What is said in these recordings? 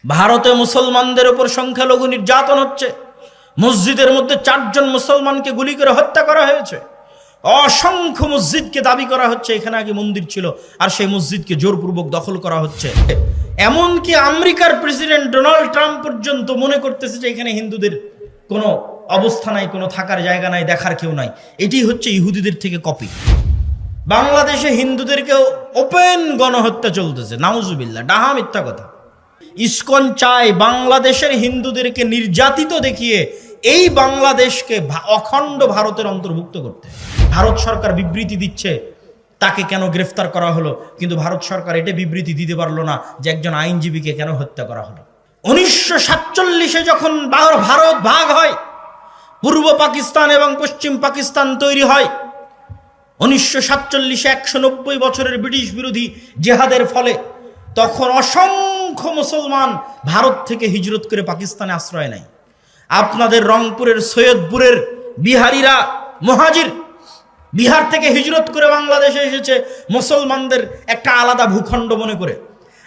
ভারতে মুসলমানদের উপর সংখ্যালঘু নির্যাতন হচ্ছে। মসজিদের মধ্যে 4 জন মুসলমানকে গুলি করে হত্যা করা হয়েছে। অসংখ্য মসজিদকে দাবি করা হচ্ছে এখানে আগে মন্দির ছিল, আর সেই মসজিদকে জোরপূর্বক দখল করা হচ্ছে। এমনকি আমেরিকার প্রেসিডেন্ট ডোনাল্ড ট্রাম্প পর্যন্ত মনে করতেছে যে এখানে হিন্দুদের কোনো অবস্থা নাই, কোনো থাকার জায়গা নাই, দেখার কেউ নাই। এটি হচ্ছে ইহুদিদের থেকে কপি। বাংলাদেশে হিন্দুদেরকেও ওপেন গণহত্যা চলতেছে, নাউজুবিল্লাহ, ডাহা মিথ্যা কথা। ইসকন চায় বাংলাদেশের হিন্দুদেরকে নির্যাতিত দেখিয়ে এই বাংলাদেশকে অখণ্ড ভারতের অন্তর্ভুক্ত করতে। ভারত সরকার বিবৃতি দিচ্ছে তাকে কেন গ্রেফতার করা হলো, কিন্তু ভারত সরকার এটা বিবৃতি দিতে পারলো না যে একজন আইনজীবীকে কেন হত্যা করা হলো। 1947-এ যখন ভারত ভাগ হয়, পূর্ব পাকিস্তান এবং পশ্চিম পাকিস্তান তৈরি হয়, 1947-এ 190 বছরের ব্রিটিশ বিরোধী জেহাদের ফলে তখন অসংখ্য মুসলমান ভারত থেকে হিজরত করে পাকিস্তানে আশ্রয় নেয়। আপনাদের রংপুরের সৈয়দপুরের বিহারিরা মুহাজির, বিহার থেকে হিজরত করে বাংলাদেশে এসেছে মুসলমানদের একটা আলাদা ভূখণ্ড মনে করে।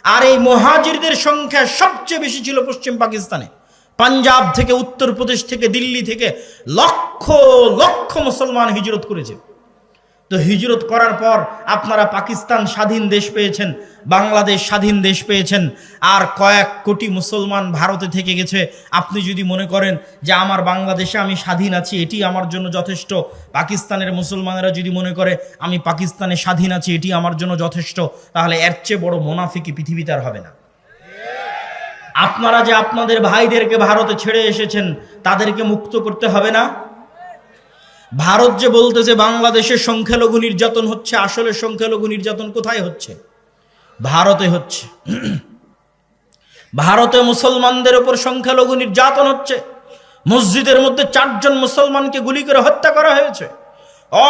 আর এই মুহাজিরদের সংখ্যা সবচেয়ে বেশি ছিল পশ্চিম পাকিস্তানে। পাঞ্জাব থেকে, উত্তরপ্রদেশ থেকে, দিল্লি থেকে লক্ষ লক্ষ মুসলমান হিজরত করেছে। তো হিজরত করার পর আপনারা পাকিস্তান স্বাধীন দেশ পেয়েছেন, বাংলাদেশ স্বাধীন দেশ পেয়েছেন, আর কয়েক কোটি মুসলমান ভারতে থেকে গেছে। আপনি যদি মনে করেন যে আমার বাংলাদেশে আমি স্বাধীন আছি, এটি আমার জন্য যথেষ্ট, পাকিস্তানের মুসলমানেরা যদি মনে করে আমি পাকিস্তানে স্বাধীন আছি, এটি আমার জন্য যথেষ্ট, তাহলে এর চেয়ে বড় মুনাফিকি পৃথিবীতে আর হবে না। আপনারা যে আপনাদের ভাইদেরকে ভারতে ছেড়ে এসেছেন, তাদেরকে মুক্ত করতে হবে না? ভারত যে বলতেছে বাংলাদেশের সংখ্যালঘু নির্যাতন হচ্ছে, আসলে সংখ্যালঘু নির্যাতন কোথায় হচ্ছে? ভারতে হচ্ছে। ভারতে মুসলমানদের উপর সংখ্যালঘু নির্যাতন হচ্ছে। মসজিদের মধ্যে 4 জন মুসলমানকে গুলি করে হত্যা করা হয়েছে।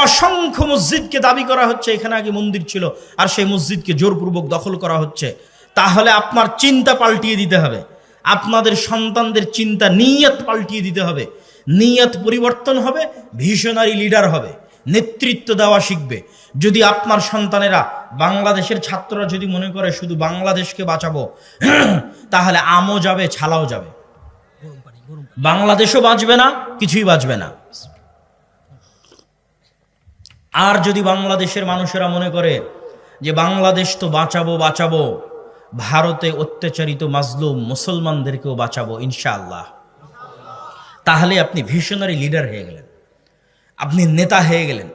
অসংখ্য মসজিদকে দাবি করা হচ্ছে এখানে আগে মন্দির ছিল, আর সেই মসজিদকে জোরপূর্বক দখল করা হচ্ছে। তাহলে আপনার চিন্তা পাল্টিয়ে দিতে হবে, আপনাদের সন্তানদের চিন্তা, নিয়ত পাল্টিয়ে দিতে হবে। নিয়ত পরিবর্তন হবে, ভিশনারি লিডার হবে, নেতৃত্ব দেওয়া শিখবে। যদি আপনার সন্তানেরা, বাংলাদেশের ছাত্ররা যদি মনে করে শুধু বাংলাদেশকে বাঁচাবো, তাহলে আমও যাবে, ছালাও যাবে, বাংলাদেশও বাঁচবে না, কিছুই বাঁচবে না। আর যদি বাংলাদেশের মানুষেরা মনে করে যে বাংলাদেশ তো বাঁচাবো বাঁচাবো, ভারতে অত্যাচারিত মাজলুম মুসলমানদেরকেও বাঁচাবো ইনশাআল্লাহ, তাহলে আপনি ভিশনারি লিডার হয়ে গেলেন, আপনি নেতা হয়ে গেলেন।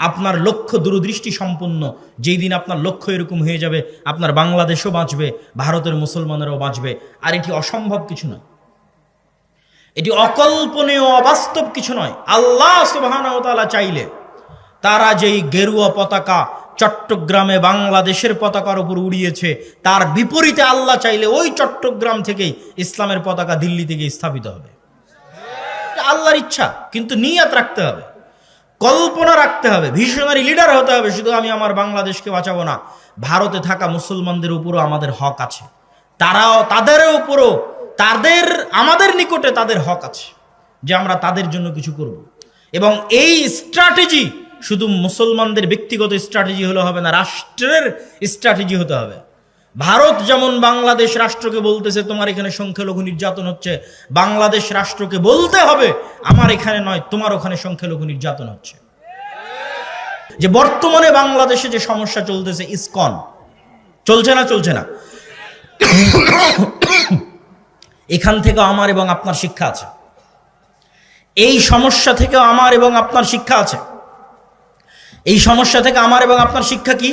আপনার লক্ষ্য দূরদৃষ্টি সম্পন্ন। যেই দিন আপনার লক্ষ্য এরকম হয়ে যাবে, আপনার বাংলাদেশও বাঁচবে, ভারতের মুসলমানেরাও বাঁচবে। আর এটি অসম্ভব কিছু নয়, এটি অকল্পনীয়, অবাস্তব কিছু নয়। আল্লাহ সুবহানাহু ওয়া তাআলা চাইলে তারা যেই গেরুয়া পতাকা চট্টগ্রামে বাংলাদেশের পতাকার উপর উড়িয়েছে, তার বিপরীতে আল্লাহ চাইলে ওই চট্টগ্রাম থেকেই ইসলামের পতাকা দিল্লি থেকে স্থাপিত হবে। আল্লাহর ইচ্ছা, কিন্তু নিয়ত রাখতে হবে, কল্পনা রাখতে হবে, ভিশনারি লিডার হতে হবে। শুধু আমি আমার বাংলাদেশকে বাঁচাবো না, ভারতে থাকা মুসলমানদের উপরও আমাদের হক আছে, তারাও, তাদের উপরও, আমাদের নিকটে তাদের হক আছে যে আমরা তাদের জন্য কিছু করব। এবং এই স্ট্র্যাটেজি শুধু মুসলমানদের ব্যক্তিগত স্ট্র্যাটেজি হলে হবে না, রাষ্ট্রের স্ট্র্যাটেজি হতে হবে। ভারত যেমন বাংলাদেশ রাষ্ট্রকে বলতেছে তোমার এখানে সংখ্যালঘু নির্যাতন হচ্ছে, বাংলাদেশ রাষ্ট্রকে বলতে হবে আমার এখানে নয়, তোমার ওখানে সংখ্যালঘু নির্যাতন হচ্ছে। যে বর্তমানে বাংলাদেশে যে সমস্যা চলতেছে, ইসকন চলছে না, এখান থেকে আমার এবং আপনার শিক্ষা আছে। এই সমস্যা থেকে আমার এবং আপনার শিক্ষা আছে। এই সমস্যা থেকে আমার এবং আপনার শিক্ষা কি?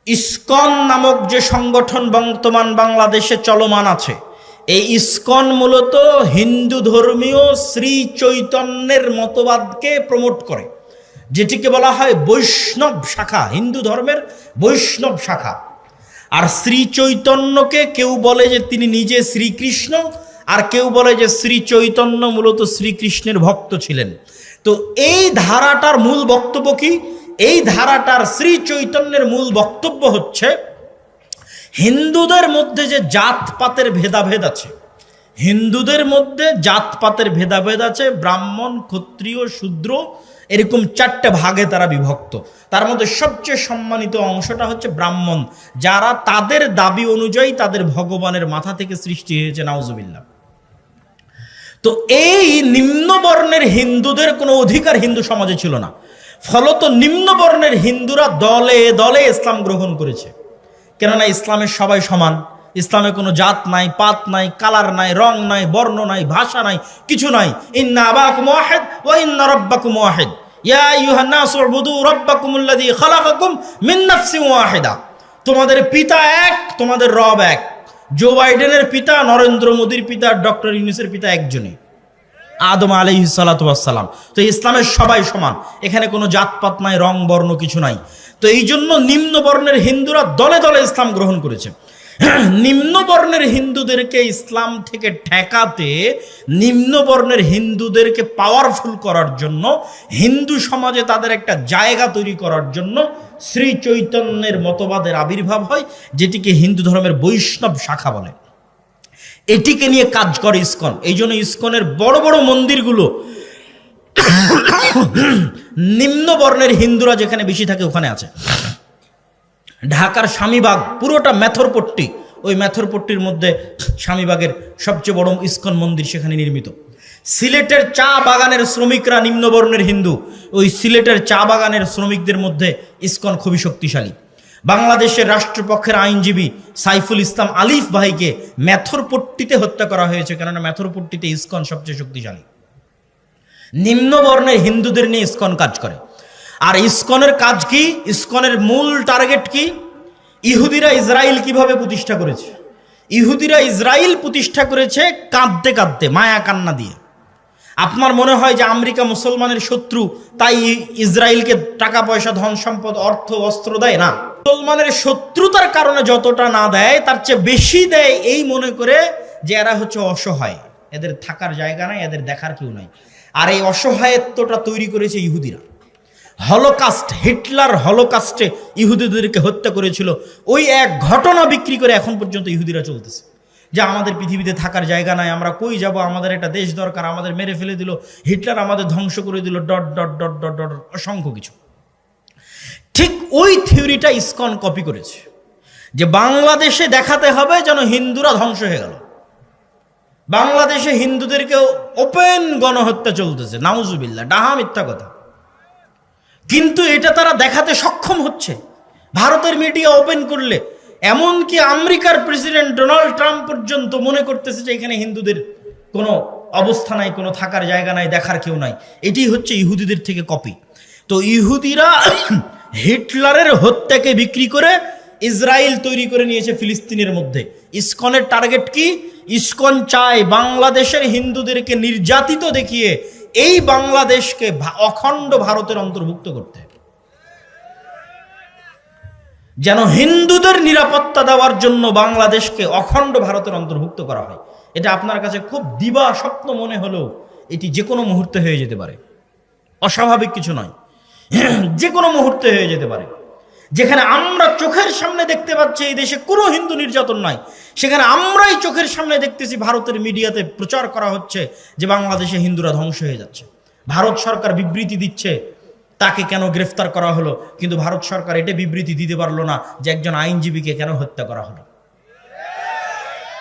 ইসকন নামক যে সংগঠন বর্তমান বাংলাদেশে চলমান আছে, এই ইসকন মূলত হিন্দু ধর্মীয় শ্রী চৈতন্যের মতবাদকে প্রমোট করে, যেটিকে বলা হয় বৈষ্ণব শাখা, হিন্দু ধর্মের বৈষ্ণব শাখা। আর শ্রী চৈতন্যকে কেউ বলে যে তিনি নিজে শ্রীকৃষ্ণ, আর কেউ বলে যে শ্রী চৈতন্য মূলত শ্রীকৃষ্ণের ভক্ত ছিলেন। তো এই ধারাটার মূল বক্তব্য কি? এই ধারাটার শ্রী চৈতন্যের মূল বক্তব্য হচ্ছে হিন্দুদের মধ্যে যে জাতপাতের ভেদাভেদ আছে, হিন্দুদের মধ্যে জাতপাতের ভেদাভেদ আছে, ব্রাহ্মণ, ক্ষত্রিয়, শূদ্র, এরকম 4টে ভাগে তারা বিভক্ত। তার মধ্যে সবচেয়ে সম্মানিত অংশটা হচ্ছে ব্রাহ্মণ, যারা তাদের দাবি অনুযায়ী তাদের ভগবানের মাথা থেকে সৃষ্টি হয়েছে, নাউজুবিল্লাহ। তো এই নিম্নবর্ণের হিন্দুদের কোনো অধিকার হিন্দু সমাজে ছিল না, ফলত নিম্নবর্ণের হিন্দুরা দলে দলে ইসলাম গ্রহণ করেছে। কেননা ইসলামের সবাই সমান, ইসলামে কোনো জাত নাই, পাত নাই, কালার নাই, রং নাই, বর্ণ নাই, ভাষা নাই, কিছু নাই। ইন্না আবাকুম ওয়াহিদ ওয়া ইন্না রাব্বাকুম ওয়াহিদ ইয়া আইয়ুহান নাসু উবুদু রাব্বাকুমুল্লাযী খালাকাকুম মিন নাফসিন ওয়াহিদা। তোমাদের পিতা এক, তোমাদের রব এক। জো বাইডেনের পিতা, নরেন্দ্র মোদীর পিতা, ডক্টর ইউনূসের পিতা একজনই, আদম আলাইহিস সালাতু ওয়াস সালাম। তো ইসলামের সবাই সমান, এখানে কোনো জাতপাত নাই, রং বর্ণ কিছু নাই। তো এই জন্য নিম্ন বর্ণের হিন্দুরা দলে দলে ইসলাম গ্রহণ করেছে। নিম্ন বর্ণের হিন্দুদেরকে ইসলাম থেকে ঠেকাতে, নিম্ন বর্ণের হিন্দুদেরকে পাওয়ারফুল করার জন্য, হিন্দু সমাজে তাদের একটা জায়গা তৈরি করার জন্য শ্রী চৈতন্যের মতবাদের আবির্ভাব হয়, যেটিকে হিন্দু ধর্মের বৈষ্ণব শাখা বলে। এটিকে নিয়ে কাজ করে ইসকন। এই জন্য ইসকনের বড় বড় মন্দিরগুলো নিম্ন বর্ণের হিন্দুরা যেখানে বেশি থাকে ওখানে আছে। ঢাকার স্বামীবাগ পুরোটা মেথরপট্টি, ওই মেথরপট্টির মধ্যে স্বামীবাগের সবচেয়ে বড় ইসকন মন্দির সেখানে নির্মিত। সিলেটের চা বাগানের শ্রমিকরা নিম্নবর্ণের হিন্দু, ওই সিলেটের চা বাগানের শ্রমিকদের মধ্যে ইসকন খুবই শক্তিশালী। বাংলাদেশের রাষ্ট্রপক্ষের আইনজীবী সাইফুল ইসলাম আলিফ ভাইকে মেথরপট্টিতে হত্যা করা হয়েছে, কেননা মেথরপট্টিতে ইসকন সবচেয়ে শক্তিশালী। নিম্নবর্ণের হিন্দুদের নিয়ে ইসকন কাজ করে। আর ইসকনের কাজ কি? ইসকনের মূল টার্গেট কি? ইহুদিরা ইসরায়েল কিভাবে প্রতিষ্ঠা করেছে? ইহুদিরা ইসরায়েল প্রতিষ্ঠা করেছে কাঁদতে কাঁদতে, মায়া কান্না দিয়ে। আপনার মনে হয় যে আমেরিকা মুসলমানের শত্রু, তাই ইসরায়েলকে টাকা পয়সা, ধন সম্পদ, অর্থ, অস্ত্র দেয় না। মুসলমানের শত্রুতার কারণে যতটা না দেয়, তার চেয়ে বেশি দেয় এই মনে করে যে এরা হচ্ছে অসহায়, এদের থাকার জায়গা নাই, এদের দেখার কেউ নাই। আর এই অসহায়ত্বটা তৈরি করেছে ইহুদিরা। হলোকাস্ট, হিটলার হলোকাস্টে ইহুদিদেরকে হত্যা করেছিল। ওই এক ঘটনা বিক্রি করে এখন পর্যন্ত ইহুদিরা চলতেছে যে আমাদের পৃথিবীতে থাকার জায়গা নাই, আমরা কই যাব, আমাদের একটা দেশ দরকার, আমাদের মেরে ফেলে দিল, হিটলার আমাদের ধ্বংস করে দিল, dot dot dot dot dot, অসংখ্য কিছু। ঠিক ওই থিওরিটা ইসকন কপি করেছে, যে বাংলাদেশে দেখাতে হবে যেন হিন্দুরা ধ্বংস হয়ে গেল। বাংলাদেশে হিন্দুদেরকে ওপেন গণহত্যা চলতেছে, নাউজুবিল্লাহ, ডাহা মিথ্যা কথা। কিন্তু এটা তারা দেখাতে সক্ষম হচ্ছে ভারতের মিডিয়া ওপেন করলে। এমনকি আমেরিকার প্রেসিডেন্ট ডোনাল্ড ট্রাম্প পর্যন্ত মনে করতেছে যে এখানে হিন্দুদের কোনো অবস্থা নাই, কোনো থাকার জায়গা নাই, দেখার কেউ নাই। এটি হচ্ছে ইহুদিদের থেকে কপি। তো ইহুদিরা হিটলারের হত্যাকে বিক্রি করে ইসরায়েল তৈরি করে নিয়েছে ফিলিস্তিনের মধ্যে। ইসকনের টার্গেট কি? ইসকন চায় বাংলাদেশের হিন্দুদেরকে নির্যাতিত দেখিয়ে এই বাংলাদেশকে অখণ্ড ভারতের অন্তর্ভুক্ত করতে, যেন হিন্দুদের নিরাপত্তা দেওয়ার জন্য বাংলাদেশকে অখণ্ড ভারতের অন্তর্ভুক্ত করা হয়। এটা আপনার কাছে খুব দিবা স্বপ্ন মনে হলেও এটি যে কোনো মুহূর্তে হয়ে যেতে পারে, অস্বাভাবিক কিছু নয়, যে কোনো মুহূর্তে হয়ে যেতে পারে। যেখানে আমরা চোখের সামনে দেখতে পাচ্ছি এই দেশে কোনো হিন্দু নির্যাতন নাই, সেখানে আমরাই চোখের সামনে দেখতেছি ভারতের মিডিয়াতে প্রচার করা হচ্ছে যে বাংলাদেশে হিন্দুরা ধ্বংস হয়ে যাচ্ছে। ভারত সরকার বিবৃতি দিচ্ছে তাকে কেন গ্রেফতার করা হলো, কিন্তু ভারত সরকার এটা বিবৃতি দিতে পারলো না যে একজন আইনজীবীকে কেন হত্যা করা হলো।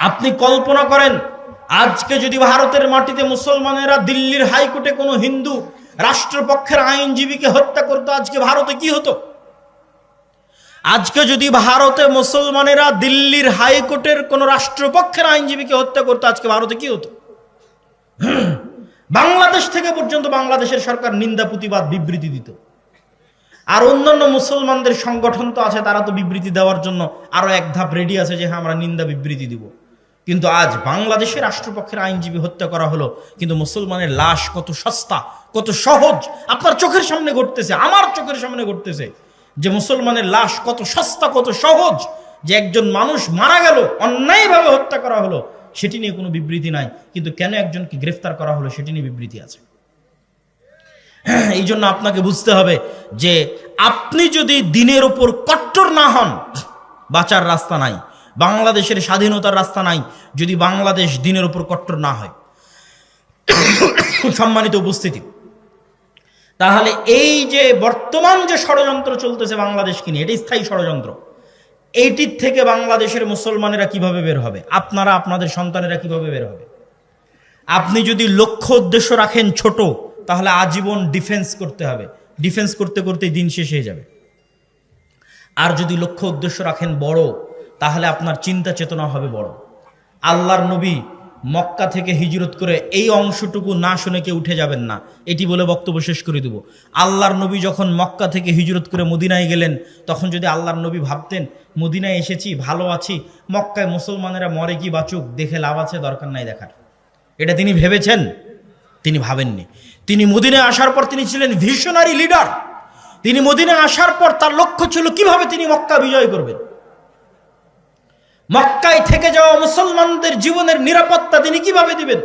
আপনি কল্পনা করেন, আজকে যদি ভারতের মাটিতে মুসলমানেরা দিল্লির হাইকোর্টে কোনো হিন্দু রাষ্ট্রপক্ষের আইনজীবীকে হত্যা করতো, আজকে ভারতে কি হতো? আজকে যদি ভারতে মুসলমানেরা দিল্লির হাইকোর্টের কোন রাষ্ট্রপক্ষের আইনজীবীকে হত্যা করতো, আজকে ভারতে কি হতো? বাংলাদেশ থেকে পর্যন্ত বাংলাদেশের সরকার নিন্দা প্রতিবাদ বিবৃতি দিত। আর অন্যান্য মুসলমানদের সংগঠন তো আছে, তারা তো বিবৃতি দেওয়ার জন্য আরো এক ধাপ রেডি আছে যে হ্যাঁ আমরা নিন্দা বিবৃতি দিব। কিন্তু আজ বাংলাদেশের রাষ্ট্রপক্ষের আইনজীবী হত্যা করা হলো, কিন্তু মুসলমানের লাশ কত সস্তা, কত সহজ আপনার চোখের সামনে ঘটতেছে, আমার চোখের সামনে ঘটতেছে যে মুসলমানের লাশ কত সস্তা, কত সহজ, যে একজন মানুষ মারা গেল, অন্যায়ভাবে হত্যা করা হলো, সেটি নিয়ে কোনো বিবৃতি নাই। কিন্তু কেন একজনকে গ্রেফতার করা হলো সেটি নিয়ে বিবৃতি আছে। এই জন্য আপনাকে বুঝতে হবে যে আপনি যদি দিনের উপর কট্টর না হন, বাঁচার রাস্তা নাই, বাংলাদেশের স্বাধীনতার রাস্তা নাই যদি বাংলাদেশ দিনের উপর কট্টর না হয়। সম্মানিত উপস্থিতি, তাহলে এই যে বর্তমান যে ষড়যন্ত্র চলতেছে বাংলাদেশকে নিয়ে, এটা স্থায়ী ষড়যন্ত্র। এইটির থেকে বাংলাদেশের মুসলমানেরা কিভাবে বের হবে? আপনারা, আপনাদের সন্তানেরা কিভাবে বের হবে? আপনি যদি লক্ষ্য উদ্দেশ্য রাখেন ছোট, তাহলে আজীবন ডিফেন্স করতে হবে, ডিফেন্স করতে করতে দিন শেষ হয়ে যাবে। আর যদি লক্ষ্য উদ্দেশ্য রাখেন বড়, তাহলে আপনার চিন্তা চেতনা হবে বড়। আল্লাহর নবী মক্কা থেকে হিজরত করে এই অংশটুকু না শুনে কেউ উঠে যাবেন না, এটি বলে বক্তব্য শেষ করে দেব। আল্লাহর নবী যখন মক্কা থেকে হিজরত করে মদিনায় গেলেন, তখন যদি আল্লাহর নবী ভাবতেন মদিনায় এসেছি, ভালো আছি, মক্কায় মুসলমানেরা মরে কি বাঁচুক, দেখে লাভ আছে, দরকার নাই দেখার, এটা তিনি ভেবেছেন? তিনি ভাবেননি। তিনি মদিনায় আসার পর তিনি ছিলেন ভিশনারি লিডার। তিনি মদিনায় আসার পর তার লক্ষ্য ছিল কিভাবে তিনি মক্কা বিজয় করবেন, মক্কায় থেকে যাওয়া মুসলমানদের জীবনের নিরাপত্তা তিনি কিভাবে দিবেন।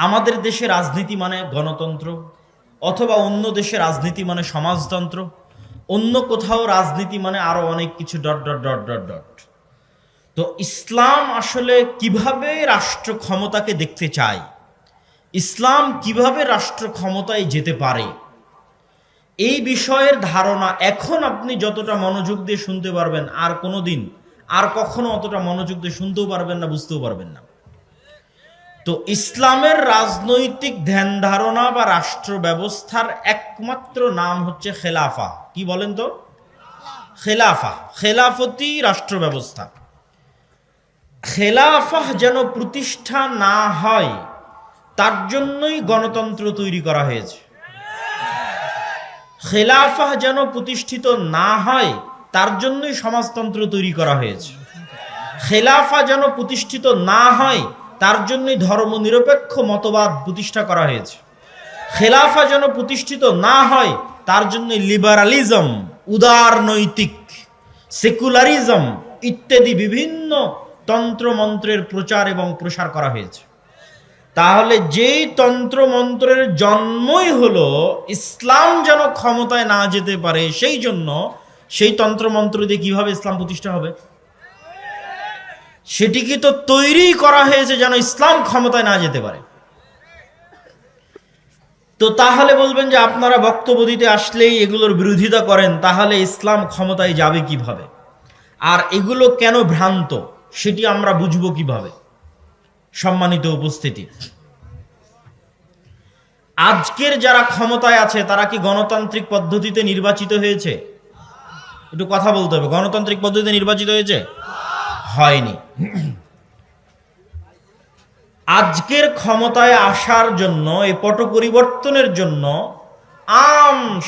আমাদের দেশে রাজনীতি মানে গণতন্ত্র, অথবা অন্য দেশে রাজনীতি মানে সমাজতন্ত্র, অন্য কোথাও রাজনীতি মানে আরো অনেক কিছু dot dot dot dot dot. তো ইসলাম আসলে কিভাবে রাষ্ট্র ক্ষমতাকে দেখতে চায়, ইসলাম কিভাবে রাষ্ট্র ক্ষমতায় যেতে পারে, এই বিষয়ের ধারণা এখন আপনি যতটা মনোযোগ দিয়ে শুনতে পারবেন, আর কোনোদিন আর কখনো অতটা মনোযোগ দিয়ে শুনতেও পারবেন না, বুঝতেও পারবেন না। তো ইসলামের রাজনৈতিক ধ্যান ধারণা বা রাষ্ট্র ব্যবস্থার একমাত্র নাম হচ্ছে খেলাফা। কি বলেন তো? খেলাফা, খেলাফতি রাষ্ট্র ব্যবস্থা। খেলাফা যেন প্রতিষ্ঠা না হয় তার জন্যই গণতন্ত্র তৈরি করা হয়েছে। খেলাফা যেন প্রতিষ্ঠিত না হয় তার জন্যই সমাজতন্ত্র তৈরি করা হয়েছে। খেলাফা যেন প্রতিষ্ঠিত না হয় তার জন্যই ধর্মনিরপেক্ষ মতবাদ প্রতিষ্ঠা করা হয়েছে। খেলাফা যেন প্রতিষ্ঠিত না হয় তার জন্য লিবারালিজম, উদারনৈতিক, সেকুলারিজম ইত্যাদি বিভিন্ন তন্ত্রমন্ত্রের প্রচার এবং প্রসার করা হয়েছে। তাহলে যেই তন্ত্রমন্ত্রের জন্মই হলো ইসলাম যেন ক্ষমতায় না যেতে পারে, সেই জন্য সেই তন্ত্রমন্ত্র দিয়ে কিভাবে ইসলাম প্রতিষ্ঠা হবে? সেটিকে তো তৈরি করা হয়েছে যেন ইসলাম ক্ষমতায় না যেতে পারে। তো তাহলে বলবেন যে আপনারা বক্তব্য দিতে আসলেই এগুলোর বিরোধিতা করেন, তাহলে ইসলাম ক্ষমতায় যাবে কিভাবে? আর এগুলো কেন ভ্রান্ত সেটি আমরা বুঝবো কিভাবে? সম্মানিত উপস্থিতি, আজকের যারা ক্ষমতায় আছে তারা কি গণতান্ত্রিক পদ্ধতিতে নির্বাচিত হয়েছে? একটু কথা বলতে হবে। গণতান্ত্রিক পদ্ধতিতে নির্বাচিত হয়েছে? হয়নি। আজকের ক্ষমতায় আসার জন্য, এই পট পরিবর্তনের জন্য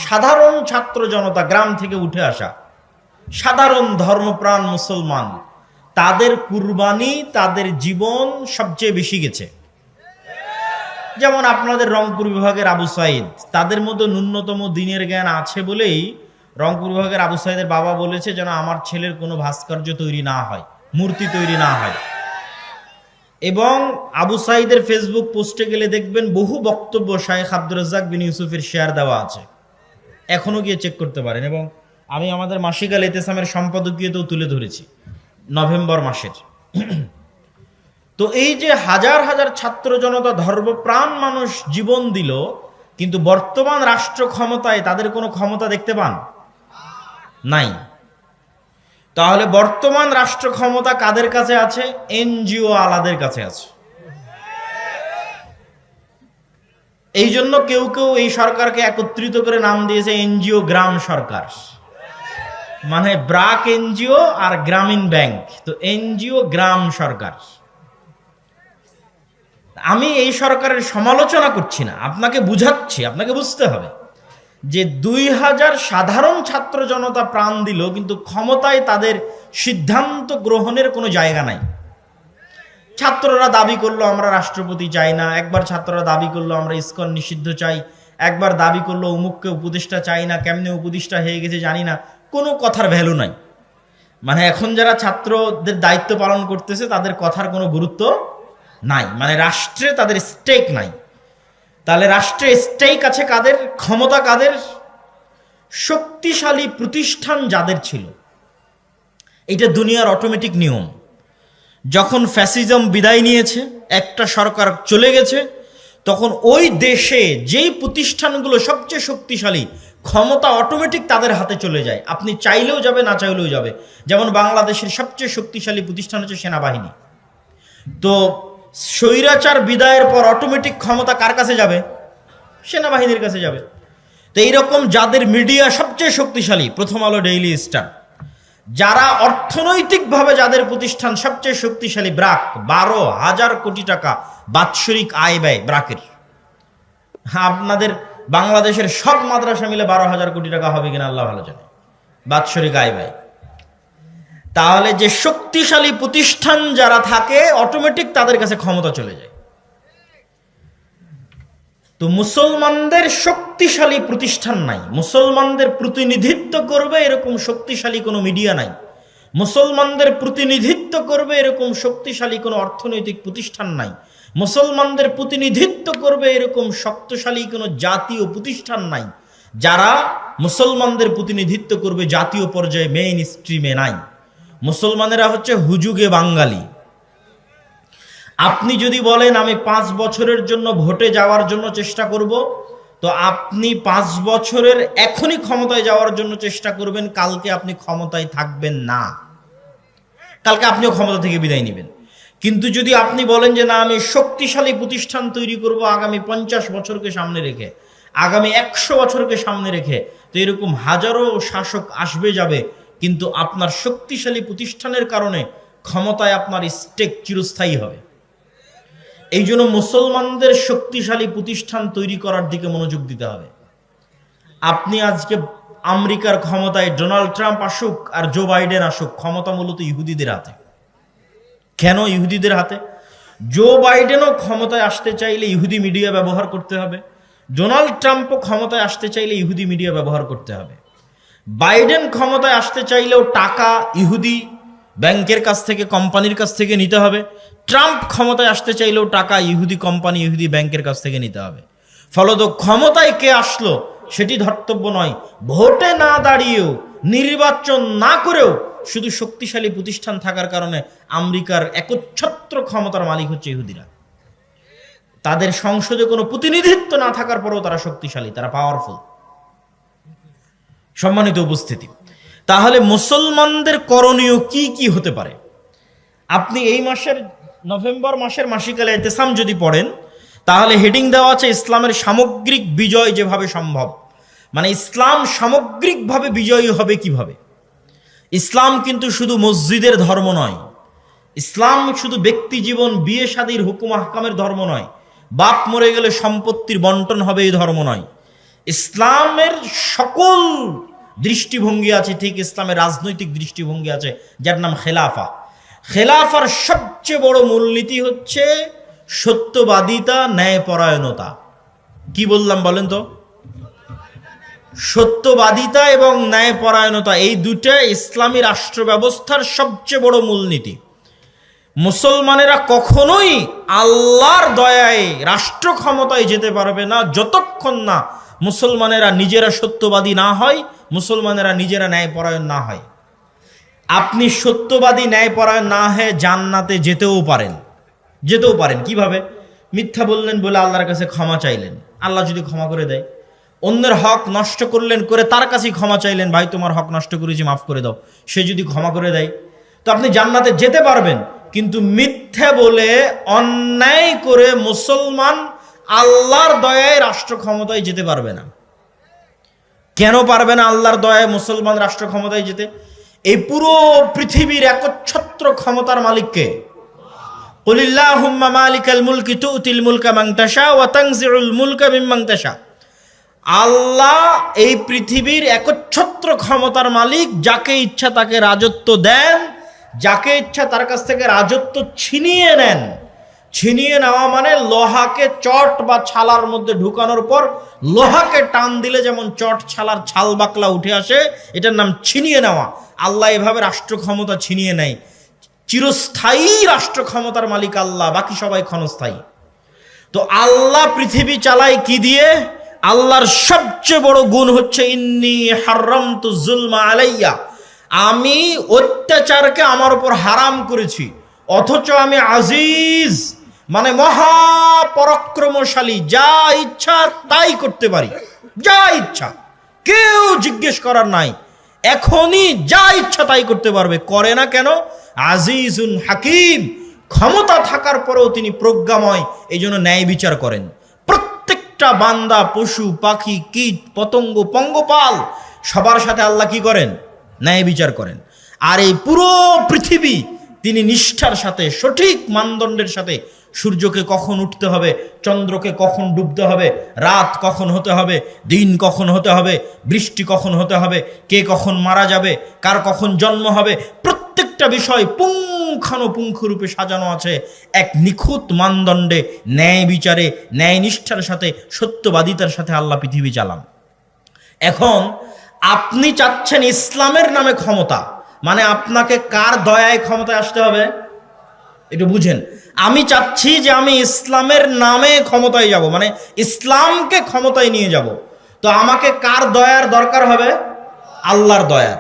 সাধারণ ছাত্র জনতা, গ্রাম থেকে উঠে আসা সাধারণ ধর্মপ্রাণ মুসলমান, তাদের কুরবানি, তাদের জীবন সবচেয়ে বেশি গেছে। যেমন আপনাদের রংপুর বিভাগের আবু সাইদ, তাদের মধ্যে ন্যূনতম দিনের জ্ঞান আছে বলেই রংপুর বিভাগের আবু সাইদের বাবা বলেছে যেন আমার ছেলের কোনো ভাস্কর্য তৈরি না হয়, মূর্তি তৈরি না হয়। এবং আবু সাইদের ফেসবুক পোস্টে গেলে দেখবেন বহু বক্তব্য শায়েখ আব্দুর রাজ্জাক বিন ইউসুফের শেয়ার দেওয়া আছে, এখনো গিয়ে চেক করতে পারেন। এবং আমি আমাদের মাসিক আল ইতিসামের সম্পাদকীয়তেও তুলে ধরেছি নভেম্বর মাসের। তো এই যে হাজার হাজার ছাত্র জনতা, ধর্মপ্রাণ মানুষ জীবন দিল, কিন্তু বর্তমান রাষ্ট্র ক্ষমতায় তাদের কোনো ক্ষমতা দেখতে পান নাই। তাহলে বর্তমান রাষ্ট্র ক্ষমতা কাদের কাছে আছে? এনজিও আলাদের কাছে আছে। এই জন্য কেউ কেউ এই সরকারকে একত্রিত করে নাম দিয়েছে এনজিও গ্রাম সরকার, মানে ব্রাক এনজিও আর গ্রামীণ ব্যাংক, তো এনজিও গ্রাম সরকার। আমি এই সরকারের সমালোচনা করছি না, আপনাকে বুঝাচ্ছি, আপনাকে বুঝতে হবে যে 2000 সাধারণ ছাত্র জনতা প্রাণ দিল, কিন্তু ক্ষমতায় তাদের সিদ্ধান্ত গ্রহণের কোনো জায়গা নাই। ছাত্ররা দাবি করলো আমরা রাষ্ট্রপতি চাই না, একবার ছাত্ররা দাবি করলো আমরা ইসকন নিষিদ্ধ চাই, একবার দাবি করলো অমুককে উপদেষ্টা চাই না, কেমনে উপদেষ্টা হয়ে গেছে জানি না, কোনো কথার ভ্যালু নাই। মানে এখন যারা ছাত্রদের দায়িত্ব পালন করতেছে তাদের কথার কোনো গুরুত্ব নাই, মানে রাষ্ট্রে তাদের স্টেক নাই। তাহলে রাষ্ট্রে স্টেক আছে কাদের? ক্ষমতা কাদের? শক্তিশালী প্রতিষ্ঠান যাদের ছিল। এটা দুনিয়ার অটোমেটিক নিয়ম। যখন ফ্যাসিজম বিদায় নিয়েছে, একটা সরকার চলে গেছে, তখন ওই দেশে যেই প্রতিষ্ঠানগুলো সবচেয়ে শক্তিশালী, ক্ষমতা অটোমেটিক তাদের হাতে চলে যায়। আপনি চাইলেও যাবে, না চাইলেও যাবে। যেমন বাংলাদেশের সবচেয়ে শক্তিশালী প্রতিষ্ঠান হচ্ছে সেনাবাহিনী। তো স্বৈরাচার বিদায়ের পর অটোমেটিক ক্ষমতা কার কাছে যাবে? সেনাবাহিনীর কাছে যাবে। তো এইরকম যাদের মিডিয়া সবচেয়ে শক্তিশালী, প্রথম আলো, ডেইলি স্টার, যারা অর্থনৈতিকভাবে যাদের প্রতিষ্ঠান সবচেয়ে শক্তিশালী, ব্রাক, 12,000 কোটি টাকা বাৎসরিক আয় ব্যয় ব্রাকের। হ্যাঁ, আপনাদের বাংলাদেশের সব মাদ্রাসা মিলে 12,000 কোটি টাকা হবে কিনা আল্লাহ ভালো জানে, বাৎসরিক আয় ব্যয়। তাহলে যে শক্তিশালী প্রতিষ্ঠান যারা থাকে, অটোমেটিক তাদের কাছে ক্ষমতা চলে যায়। তো মুসলমানদের শক্তিশালী প্রতিষ্ঠান নাই, মুসলমানদের প্রতিনিধিত্ব করবে এরকম শক্তিশালী কোনো মিডিয়া নাই, মুসলমানদের প্রতিনিধিত্ব করবে এরকম শক্তিশালী কোনো অর্থনৈতিক প্রতিষ্ঠান নাই, মুসলমানদের প্রতিনিধিত্ব করবে এরকম শক্তিশালী কোনো জাতীয় প্রতিষ্ঠান নাই। যারা মুসলমানদের প্রতিনিধিত্ব করবে জাতীয় পর্যায়ে, মেইন স্ট্রিমে নাই। মুসলমানেরা হচ্ছে হুজুগে বাঙালি। আপনি যদি বলেন আমি 5 বছরের জন্য ভোটে যাওয়ার জন্য চেষ্টা করব, তো আপনি 5 বছরের এখনই ক্ষমতায় যাওয়ার জন্য চেষ্টা করবেন, কালকে আপনি ক্ষমতায় থাকবেন না, কালকে আপনিও ক্ষমতা থেকে বিদায় নেবেন। কিন্তু যদি আপনি বলেন যে না, আমি শক্তিশালী প্রতিষ্ঠান তৈরি করব আগামী 50 বছরকে সামনে রেখে, আগামী 100 বছরকে সামনে রেখে, তো এরকম হাজারো শাসক আসবে যাবে, কিন্তু আপনার শক্তিশালী প্রতিষ্ঠানের কারণে ক্ষমতায় আপনার স্টেক চিরস্থায়ী হবে। এই জন্য মুসলমানদের শক্তিশালী প্রতিষ্ঠান তৈরি করার দিকে মনোযোগ দিতে হবে। আপনি আজকে আমেরিকার ক্ষমতায় ডোনাল্ড ট্রাম্প আসুক আর জো বাইডেন আসুক, ক্ষমতা মূলত ইহুদিদের হাতে। কেন ইহুদিদের হাতে? জো বাইডেনও ক্ষমতায় আসতে চাইলে ইহুদি মিডিয়া ব্যবহার করতে হবে, ডোনাল্ড ট্রাম্পও ক্ষমতায় আসতে চাইলে ইহুদি মিডিয়া ব্যবহার করতে হবে। বাইডেন ক্ষমতায় আসতে চাইলেও টাকা ইহুদি ব্যাংকের কাছ থেকে, কোম্পানির কাছ থেকে নিতে হবে। ট্রাম্প ক্ষমতায় আসতে চাইলেও টাকা ইহুদি কোম্পানি, ইহুদি ব্যাংকের কাছ থেকে নিতে হবে। ফলত ক্ষমতায় কে আসলো সেটি ধর্তব্য নয়। ভোটে না দাঁড়িয়েও, নির্বাচন না করেও শুধু শক্তিশালী প্রতিষ্ঠান থাকার কারণে আমেরিকার একচ্ছত্র ক্ষমতার মালিক হচ্ছে ইহুদিরা। তাদের সংসদে কোনো প্রতিনিধিত্ব না থাকার পরেও তারা শক্তিশালী, তারা পাওয়ারফুল। সম্মানিত উপস্থিতি, তাহলে মুসলমানদের করণীয় কি কি হতে পারে? আপনি এই মাসের নভেম্বর মাসের মাসিকালে ইতিসাম যদি পড়েন, তাহলে হেডিং দেওয়া আছে ইসলামের সামগ্রিক বিজয় যেভাবে সম্ভব। মানে ইসলাম সামগ্রিকভাবে বিজয়ী হবে কিভাবে। ইসলাম কিন্তু শুধু মসজিদের ধর্ম নয়, ইসলাম শুধু ব্যক্তি জীবন, বিয়ে শাদীর হুকুম আহকামের ধর্ম নয়, বাপ মরে গেলে সম্পত্তির বন্টন হবে এই ধর্ম নয়। ইসলামের সকল দৃষ্টিভঙ্গি আছে, ঠিক ইসলামের রাজনৈতিক দৃষ্টিভঙ্গি আছে, যার নাম খেলাফা। খেলাফার সবচেয়ে বড় মূলনীতি হচ্ছে সত্যবাদিতা, ন্যায়পরায়ণতা। কি বললাম বলেন তো? সত্যবাদিতা এবং ন্যায়পরায়ণতা, এই দুটো ইসলামী রাষ্ট্র ব্যবস্থার সবচেয়ে বড় মূলনীতি। মুসলমানেরা কখনোই আল্লাহর দয়ায় রাষ্ট্র ক্ষমতায় যেতে পারবে না যতক্ষণ না মুসলমানেরা নিজেরা সত্যবাদী না হয়, মুসলমানেরা নিজেরা ন্যায়পরায়ণ না হয়। আপনি সত্যবাদী, ন্যায়পরায়ণ না হয়ে জান্নাতে যেতেও পারেন। কিভাবে? মিথ্যা বললেন বলে আল্লাহর কাছে ক্ষমা চাইলেন, আল্লাহ যদি ক্ষমা করে দেয়। অন্যের হক নষ্ট করলেন, করে তার কাছেই ক্ষমা চাইলেন, ভাই তোমার হক নষ্ট করেছি, মাফ করে দাও, সে যদি ক্ষমা করে দেয়, তো আপনি জান্নাতে যেতে পারবেন। কিন্তু মিথ্যা বলে, অন্যায় করে মুসলমান আল্লাহর দয়ায় রাষ্ট্র ক্ষমতায় যেতে পারবে না। কেন পারবে না আল্লাহর দয়ায় মুসলমান রাষ্ট্র ক্ষমতায় যেতে? এই পুরো পৃথিবীর একচ্ছত্র ক্ষমতার মালিককে। কুলিল্লাহুম্মা মালিকাল মুলকি তুতিল মুলকা মান তাশা ওয়া তানজিউল মুলকা মিম্মান তাশা। আল্লাহ এই পৃথিবীর একচ্ছত্র ক্ষমতার মালিক, যাকে ইচ্ছা তাকে রাজত্ব দেন, যাকে ইচ্ছা তার কাছ থেকে রাজত্ব ছিনিয়ে নেন। ছিনিয়ে নেওয়া মানে লোহাকে চট বা ছালার মধ্যে ঢুকানোর পর লোহাকে টান দিলে যেমন চট ছালার ছাল বাকলা উঠে আসে, এটার নাম ছিনিয়ে নেওয়া। আল্লাহ এভাবে রাষ্ট্র ক্ষমতা ছিনিয়ে নেয়। চিরস্থায়ী রাষ্ট্র ক্ষমতার মালিক আল্লাহ, বাকি সবাই ক্ষণস্থায়ী। তো আল্লাহ পৃথিবী চালায় কি দিয়ে? আল্লাহর সবচেয়ে বড় গুণ হচ্ছে ইন্নী হারামতু যুলমা আলাইয়া, আমি অত্যাচারকে আমার উপর হারাম করেছি। অথচ আমি আজিজ, মানে মহা পরাক্রমশালী, যা ইচ্ছা তাই করতে পারি, যা ইচ্ছা, কেউ জিজ্ঞেস করার নাই, এখনই যা ইচ্ছা তাই করতে পারবে। করে না কেন? আজিজুন হাকিম, ক্ষমতা থাকার পরেও তিনি প্রজ্ঞাময়, এই জন্য ন্যায় বিচার করেন। প্রত্যেকটা বান্দা, পশু পাখি, কীট পতঙ্গ, পঙ্গপাল, সবার সাথে আল্লাহ কি করেন? ন্যায় বিচার করেন। আর এই পুরো পৃথিবী তিনি নিষ্ঠার সাথে, সঠিক মানদণ্ডের সাথে, সূর্যকে কখন উঠতে হবে, চন্দ্রকে কখন ডুবতে হবে, রাত কখন হতে হবে, দিন কখন হতে হবে, বৃষ্টি কখন হতে হবে, কে কখন মারা যাবে, কার কখন জন্ম হবে, প্রত্যেকটা বিষয় পুঙ্খানুপুঙ্খরূপে সাজানো আছে এক নিখুঁত মানদণ্ডে, ন্যায় বিচারে, ন্যায় নিষ্ঠার সাথে, সত্যবাদিতার সাথে আল্লাহ পৃথিবী চালান। এখন আপনি চাচ্ছেন ইসলামের নামে ক্ষমতা, মানে আপনাকে কার দয়ায় ক্ষমতায় আসতে হবে একটু বুঝেন। আমি চাচ্ছি যে আমি ইসলামের নামে ক্ষমতায় যাব, মানে ইসলামকে ক্ষমতায় নিয়ে যাব, তো আমাকে কার দয়ার দরকার হবে? আল্লাহর দয়া।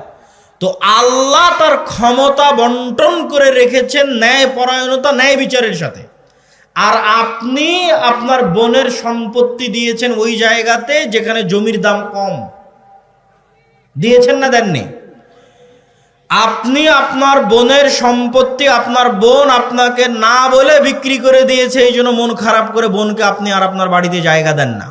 তো আল্লাহ তার ক্ষমতা বন্টন করে রেখেছেন ন্যায় পরায়ণতা, ন্যায় বিচারের সাথে। আর আপনি আপনার বোনের সম্পত্তি দিয়েছেন ওই জায়গাতে যেখানে জমির দাম কম, দিয়েছেন না দেননি? আপনি আপনার বোনের সম্পত্তি, আপনার বোন আপনাকে না বলে বিক্রি করে দিয়েছে, এই জন্য মন খারাপ করে বোনকে আপনি আর আপনার বাড়িতে জায়গা দেন না।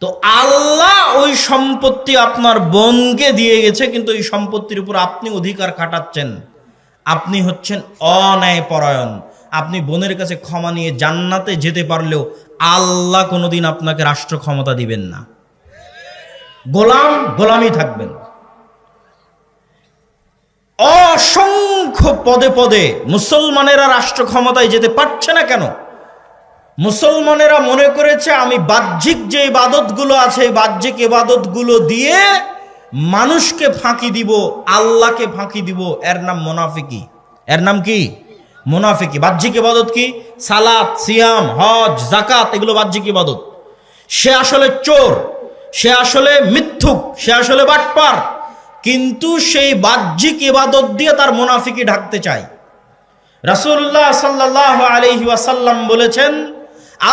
তো আল্লাহ ওই সম্পত্তি আপনার বোনকে দিয়ে গেছে, কিন্তু এই সম্পত্তির উপর আপনি অধিকার খাটাচ্ছেন। আপনি হচ্ছেন অন্যায় পরায়ণ। আপনি বোনের কাছে ক্ষমা নিয়ে জান্নাতে যেতে পারলেও আল্লাহ কোনোদিন আপনাকে রাষ্ট্র ক্ষমতা দিবেন না। গোলামই থাকবেন। অসংখ্য পদে পদে মুসলমানেরা রাষ্ট্র ক্ষমতায় যেতে পারছে না কেন? মুসলমানেরা মনে করেছে আমি বাহ্যিক যে ইবাদতগুলো আছে, এই বাহ্যিক ইবাদতগুলো দিয়ে মানুষকে ফাঁকি দিব, আল্লাহকে ফাঁকি দিব। এর নাম মুনাফিকি। এর নাম কি? মুনাফিকি। বাহ্যিক ইবাদত কি? সালাত, সিয়াম, হজ, যাকাত, এগুলো বাহ্যিক ইবাদত। সে আসলে চোর, সে আসলে মিথ্যুক, সে আসলে বাটপার, কিন্তু সেই বাহ্যিক ইবাদত দিয়ে তার মুনাফিকি ঢাকতে চায়। রাসূলুল্লাহ সাল্লাল্লাহু আলাইহি ওয়াসাল্লাম বলেছেন,